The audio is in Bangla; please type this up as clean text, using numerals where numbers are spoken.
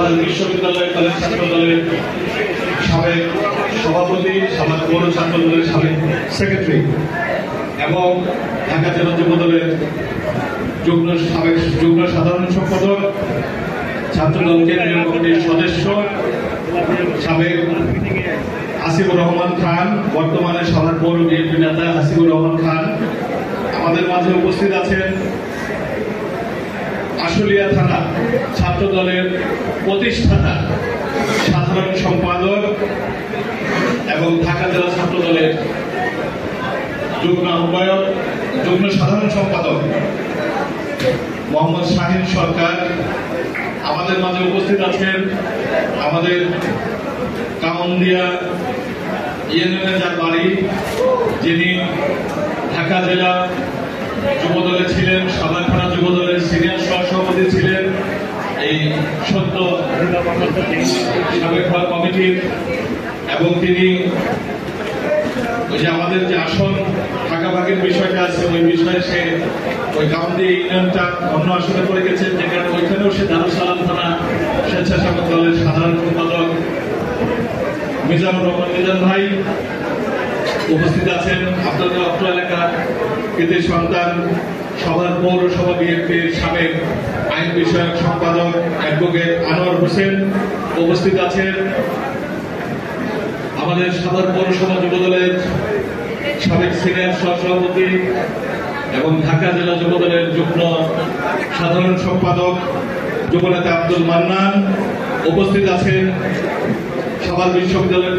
সাভার বিশ্ববিদ্যালয় কলেজ ছাত্র দলের সাবেক সভাপতি, সাভার পৌর ছাত্র দলের সাবেক সেক্রেটারি এবং ঢাকা জেলা যুব দলের সাবেক যুগ্ম সাধারণ সম্পাদক, ছাত্রদল কেন্দ্রীয় কমিটির সদস্য সাবেক আসিফুর রহমান খান, বর্তমানে সাভার পৌর বিএনপি নেতা আসিফুর রহমান খান। আমাদের মাঝে উপস্থিত আছেন আশুলিয়া থানা ছাত্র দলের প্রতিষ্ঠাতা সাধারণ সম্পাদক এবং ঢাকা জেলা ছাত্র দলের যুগ্ম আহ্বায়ক, যুগ্ম সাধারণ সম্পাদক মোহাম্মদ শাহিন সরকার। আমাদের মাঝে উপস্থিত আছেন আমাদের কামন্দিয়া ইউনিয়নে যার বাড়ি, যিনি ঢাকা জেলা যুব দলে ছিলেন, সাভার থানা যুব দলের সিনিয়র সহসভাপতি ছিলেন, এই সদ্য সাবেক কমিটির, এবং তিনি ওই যে আমাদের যে আসন ভাগাভাগির বিষয়টা আছে ওই বিষয়ে সে ওই কামন্দিয়া ইউনিয়নটা অন্য আসনে পড়ে গেছে, যে কারণে ওইখানেও সে দারুস সালাম থানা স্বেচ্ছাসেবক দলের সাধারণ সম্পাদক মিজানুর রহমান মিজান ভাই। উপস্থিত আছেন আপনাদের অত্র এলাকার কৃতি সন্তান সাভার পৌরসভা বিএনপির সাবেক আইন বিষয়ক সম্পাদক অ্যাডভোকেট আনোয়ার হোসেন। উপস্থিত আছেন আমাদের সাভার পৌরসভা যুব দলের সাবেক সিনিয়র সহসভাপতি এবং ঢাকা জেলা যুব দলের যুগ্ম সাধারণ সম্পাদক যুবনেতা আব্দুল মান্নান। উপস্থিত আছেন সাভার বিশ্ববিদ্যালয়ের